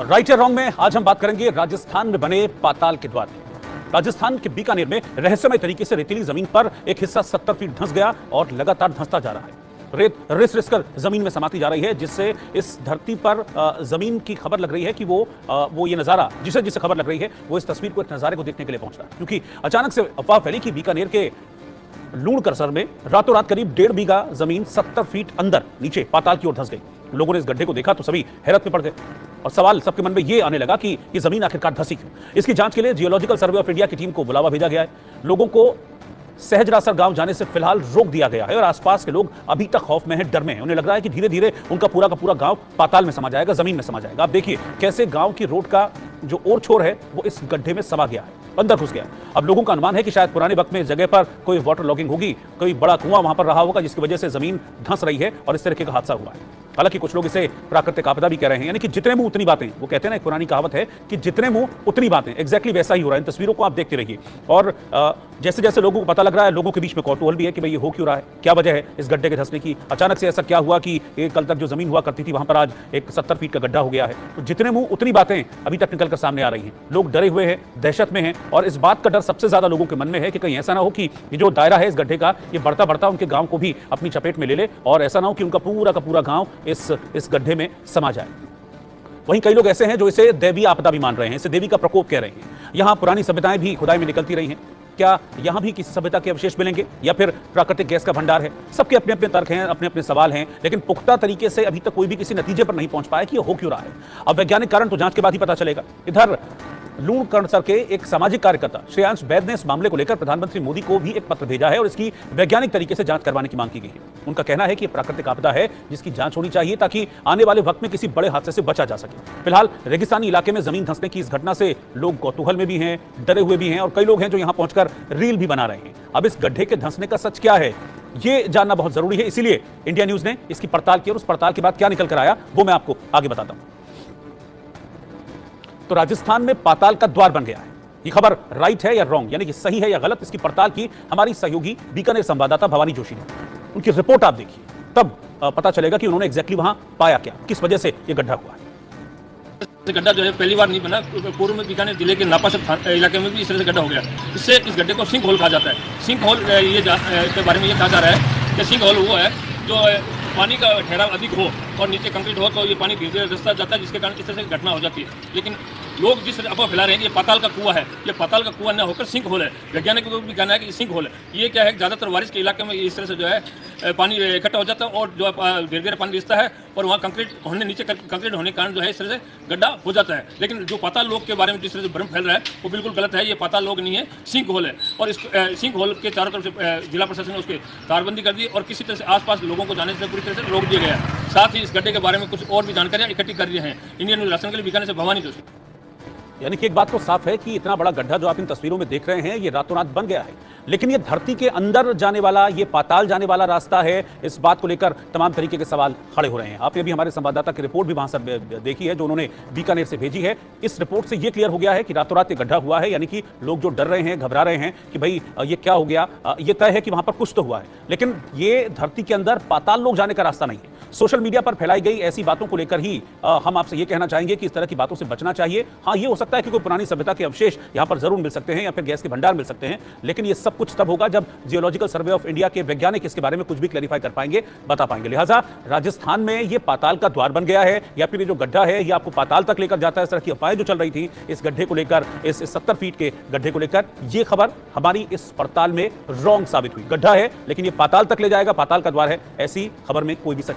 Right या wrong में आज हम बात करेंगे राजस्थान में बने पाताल के द्वार की। राजस्थान के बीकानेर में रहस्यमय तरीके से रेतीली जमीन पर एक हिस्सा 70 फीट धंस गया और लगातार धंसता जा रहा है। रेत रिस रिस कर जमीन में समाती जा रही है, जिससे इस धरती पर जमीन की खबर लग रही है कि वो ये नजारा जिसे जिसे खबर लग रही है वो इस तस्वीर को, एक नजारे को देखने के लिए पहुंच रहा है। क्योंकि अचानक से अफवाह फैली कि बीकानेर के लूण करसर में रातों रात करीब 1.5 बीघा जमीन 70 फीट अंदर नीचे पाताल की ओर धंस गई। लोगों ने इस गड्ढे को देखा तो सभी हैरत में पड़ गए और सवाल सबके मन में ये आने लगा कि ये जमीन आखिरकार धंसी क्यों। इसकी जांच के लिए जियोलॉजिकल सर्वे ऑफ इंडिया की टीम को बुलावा भेजा गया है। लोगों को सहजरासर गांव जाने से फिलहाल रोक दिया गया है और आसपास के लोग अभी तक खौफ में हैं, डर में हैं। उन्हें लग रहा है कि धीरे धीरे उनका पूरा का पूरा गांव पाताल में समा जाएगा, जमीन में समा जाएगा। आप देखिए कैसे गांव की रोड का जो और छोर है वो इस गड्ढे में समा गया है, अंदर घुस गया। अब लोगों का अनुमान है कि शायद पुराने वक्त में इस जगह पर कोई वाटर लॉगिंग होगी, कोई बड़ा कुआं वहां पर रहा होगा जिसकी वजह से जमीन धंस रही है और इस तरीके का हादसा हुआ है। हालांकि कुछ लोग इसे प्राकृतिक आपदा भी कह रहे हैं, यानी कि जितने मुंह उतनी बातें। वो कहते हैं ना, एक पुरानी कहावत है कि जितने मुंह उतनी बातें। एग्जैक्टली वैसा ही हो रहा है। इन तस्वीरों को आप देखते रहिए और जैसे जैसे लोगों को पता लग रहा है, लोगों के बीच में कौतूहल भी है कि भाई ये हो क्यों रहा है, क्या वजह है इस गड्ढे के धंसने की। अचानक से ऐसा क्या हुआ कि कल तक जो जमीन हुआ करती थी वहां पर आज एक 70 फीट का गड्ढा हो गया है। तो जितने मुंह उतनी बातें अभी तक निकलकर सामने आ रही हैं। लोग डरे हुए हैं, दहशत में हैं और इस बात का डर सबसे ज्यादा लोगों के मन में है कि कहीं ऐसा ना हो कि ये जो दायरा है इस गड्ढे का, ये बढ़ता बढ़ता उनके गांव को भी अपनी चपेट में ले ले और ऐसा ना हो कि उनका पूरा का पूरा गांव इस गड्ढे में समा जाए। वहीं कई लोग ऐसे हैं जो इसे दैवीय आपदा भी मान रहे हैं, इसे देवी का प्रकोप कह रहे हैं। यहां पुरानी सभ्यताएं भी खुदाई में निकलती रही हैं। क्या यहां भी किसी सभ्यता के अवशेष मिलेंगे या फिर प्राकृतिक गैस का भंडार है? सबके अपने अपने तर्क हैं, अपने अपने सवाल हैं, लेकिन पुख्ता तरीके से अभी तक कोई भी किसी नतीजे पर नहीं पहुंच पाया कि यह हो क्यों रहा है। अब वैज्ञानिक कारण तो जांच के बाद ही पता चलेगा। इधर लूण करसर के एक सामाजिक कार्यकर्ता श्रेयांश वैद ने इस मामले को लेकर प्रधानमंत्री मोदी को भी एक पत्र भेजा है और इसकी वैज्ञानिक तरीके से जांच करवाने की मांग की गई है। उनका कहना है कि यह प्राकृतिक आपदा है जिसकी जांच होनी चाहिए ताकि आने वाले वक्त में किसी बड़े हादसे से बचा जा सके। फिलहाल रेगिस्तानी इलाके में जमीन धंसने की इस घटना से लोग कौतूहल में भी हैं, डरे हुए भी हैं और कई लोग हैं जो यहां पहुंचकर रील भी बना रहे हैं। अब इस गड्ढे के धंसने का सच क्या है ये जानना बहुत जरूरी है, इसीलिए इंडिया न्यूज ने इसकी पड़ताल की और उस पड़ताल के बाद क्या निकल कर आया वो मैं आपको आगे बताता हूं। तो राजस्थान में पाताल का द्वार बन गया है। ये खबर राइट है या रॉन्ग, यानी कि सही है या गलत, इसकी पड़ताल की हमारी सहयोगी बीकानेर संवाददाता भवानी जोशी ने। उनकी रिपोर्ट आप देखिए, तब पता चलेगा कि उन्होंने एग्जैक्टली वहां पाया क्या, किस वजह से ये गड्ढा हुआ है। गड्ढा जो है पहली बार नहीं बना, पूर्व में बीकानेर जिले के नापासर इलाके में भी इस तरह से गड्ढा हो गया। इससे इस गड्ढे को सिंक होल कहा जाता है। सिंक होल के बारे में ये कहा जा रहा है कि सिंक होल वो है जो पानी का ठहराव अधिक हो और नीचे कंक्रीट हो तो ये पानी धीरे धीरे धंसता जाता है, जिसके कारण इस तरह से घटना हो जाती है। लेकिन लोग जिस अफवाह फैला रहे हैं कि ये पाताल का कुआं है, ये पाताल का कुआं न होकर सिंक होल है। वैज्ञानिकों को भी कहना है कि सिंक होल है। ये क्या है, ज़्यादातर बारिश के इलाके में इस तरह से जो है पानी इकट्ठा हो जाता है और जो धीरे धीरे पानी रिसता है और वहाँ कंक्रीट होने के कारण जो है इस तरह से गड्ढा हो जाता है। लेकिन जो पाताल लोग के बारे में जिस तरह से भ्रम फैल रहा है वो बिल्कुल गलत है। ये पाताल लोग नहीं है, सिंक होल है। और इस सिंक होल के चारों तरफ से जिला प्रशासन ने उसकी तारबंदी कर दी और किसी तरह से आसपास लोगों को जाने से पूरी तरह से रोक दिया गया है। साथ ही इस गड्ढे के बारे में कुछ और भी जानकारियां इकट्ठी कर रही हैं। इंडियन न्यूज राशन के लिए बीकानेर से भवानी जोशी। यानी कि एक बात तो साफ है कि इतना बड़ा गड्ढा जो आप इन तस्वीरों में देख रहे हैं ये रातों रात बन गया है, लेकिन ये धरती के अंदर जाने वाला, ये पाताल जाने वाला रास्ता है। इस बात को लेकर तमाम तरीके के सवाल खड़े हो रहे हैं। आपने अभी हमारे संवाददाता की रिपोर्ट भी वहां से देखी है जो उन्होंने बीकानेर से भेजी है। इस रिपोर्ट से ये क्लियर हो गया है कि रातों रात ये गड्ढा हुआ है, यानी कि लोग जो डर रहे हैं, घबरा रहे हैं कि भाई ये क्या हो गया, ये तय है कि वहां पर कुछ तो हुआ है, लेकिन ये धरती के अंदर पाताल लोग जाने का रास्ता नहीं है। सोशल मीडिया पर फैलाई गई ऐसी बातों को लेकर ही हम आपसे ये कहना चाहेंगे कि इस तरह की बातों से बचना चाहिए। हाँ, ये हो सकता है कि कोई पुरानी सभ्यता के अवशेष यहां पर जरूर मिल सकते हैं या फिर गैस के भंडार मिल सकते हैं, लेकिन ये सब कुछ तब होगा जब जियोलॉजिकल सर्वे ऑफ इंडिया के वैज्ञानिक इसके बारे में कुछ भी क्लैरिफाई कर पाएंगे, बता पाएंगे। लिहाजा राजस्थान में ये पाताल का द्वार बन गया है या फिर ये जो गड्ढा है ये आपको पाताल तक लेकर जाता है, इस तरह की अफवाहें जो चल रही थी इस गड्ढे को लेकर, इस 70 फीट के गड्ढे को लेकर, ये खबर हमारी इस पड़ताल में रॉन्ग साबित हुई। गड्ढा है लेकिन ये पाताल तक ले जाएगा, पाताल का द्वार है, ऐसी खबर में कोई भी